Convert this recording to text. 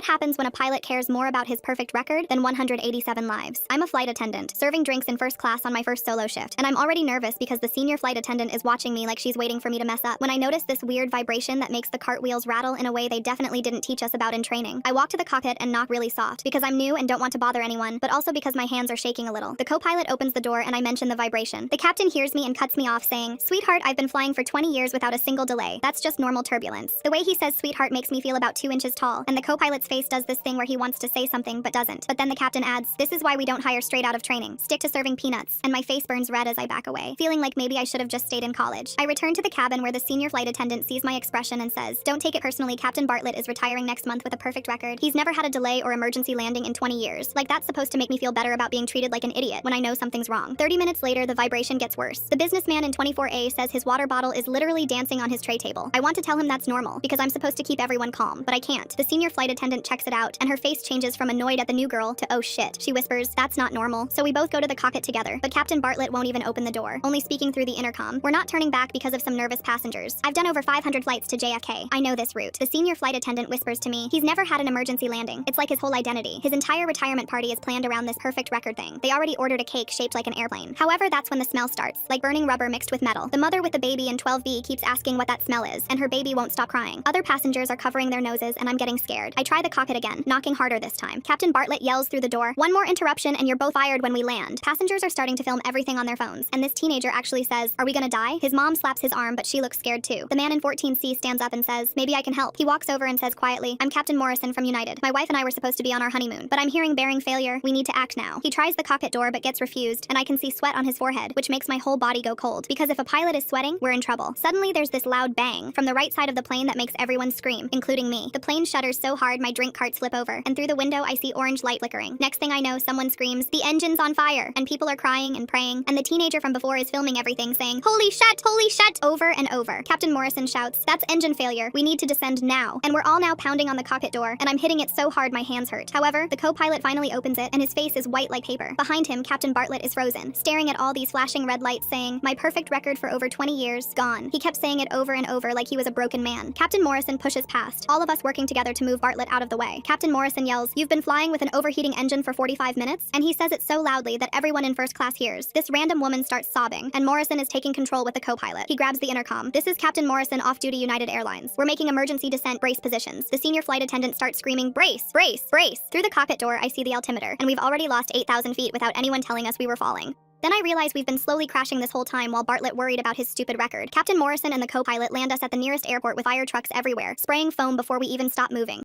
What happens when a pilot cares more about his perfect record than 187 lives? I'm a flight attendant, serving drinks in first class on my first solo shift, and I'm already nervous because the senior flight attendant is watching me like she's waiting for me to mess up. When I notice this weird vibration that makes the cartwheels rattle in a way they definitely didn't teach us about in training, I walk to the cockpit and knock really soft, because I'm new and don't want to bother anyone, but also because my hands are shaking a little. The co-pilot opens the door and I mention the vibration. The captain hears me and cuts me off saying, "Sweetheart, I've been flying for 20 years without a single delay. That's just normal turbulence." The way he says sweetheart makes me feel about 2 inches tall, and the co-pilot's face does this thing where he wants to say something but doesn't. But then the captain adds, "This is why we don't hire straight out of training. Stick to serving peanuts." And my face burns red as I back away, feeling like maybe I should have just stayed in college. I return to the cabin where the senior flight attendant sees my expression and says, "Don't take it personally, Captain Bartlett is retiring next month with a perfect record. He's never had a delay or emergency landing in 20 years. Like that's supposed to make me feel better about being treated like an idiot when I know something's wrong." 30 minutes later, the vibration gets worse. The businessman in 24A says his water bottle is literally dancing on his tray table. I want to tell him that's normal, because I'm supposed to keep everyone calm, but I can't. The senior flight attendant checks it out, and her face changes from annoyed at the new girl to "oh shit." She whispers, "That's not normal." So we both go to the cockpit together, but Captain Bartlett won't even open the door, only speaking through the intercom. We're not turning back because of some nervous passengers. I've done over 500 flights to JFK. I know this route. The senior flight attendant whispers to me, he's never had an emergency landing. It's like his whole identity. His entire retirement party is planned around this perfect record thing. They already ordered a cake shaped like an airplane. However, that's when the smell starts, like burning rubber mixed with metal. The mother with the baby in 12B keeps asking what that smell is, and her baby won't stop crying. Other passengers are covering their noses, and I'm getting scared. I try the cockpit again, knocking harder this time. Captain Bartlett yells through the door, "One more interruption and you're both fired when we land." Passengers are starting to film everything on their phones, and this teenager actually says, "Are we gonna die?" His mom slaps his arm, but she looks scared too. The man in 14C stands up and says, "Maybe I can help." He walks over and says quietly, "I'm Captain Morrison from United. My wife and I were supposed to be on our honeymoon, but I'm hearing bearing failure. We need to act now." He tries the cockpit door but gets refused, and I can see sweat on his forehead, which makes my whole body go cold, because if a pilot is sweating, we're in trouble. Suddenly there's this loud bang from the right side of the plane that makes everyone scream, including me. The plane shudders so hard my drink carts flip over, and through the window I see orange light flickering. Next thing I know, someone screams, "The engine's on fire!" And people are crying and praying, and the teenager from before is filming everything saying, "Holy shit," over and over. Captain Morrison shouts, "That's engine failure. We need to descend now." And we're all now pounding on the cockpit door, and I'm hitting it so hard my hands hurt. However, the co-pilot finally opens it, and his face is white like paper. Behind him, Captain Bartlett is frozen, staring at all these flashing red lights saying, "My perfect record for over 20 years, gone." He kept saying it over and over like he was a broken man. Captain Morrison pushes past, all of us working together to move Bartlett out of the way. Captain Morrison yells, "You've been flying with an overheating engine for 45 minutes?" And he says it so loudly that everyone in first class hears. This random woman starts sobbing, and Morrison is taking control with the co-pilot. He grabs the intercom. "This is Captain Morrison, off-duty United Airlines. We're making emergency descent, brace positions." The senior flight attendant starts screaming, "Brace, brace, brace." Through the cockpit door, I see the altimeter, and we've already lost 8,000 feet without anyone telling us we were falling. Then I realize we've been slowly crashing this whole time while Bartlett worried about his stupid record. Captain Morrison and the co-pilot land us at the nearest airport with fire trucks everywhere, spraying foam before we even stop moving.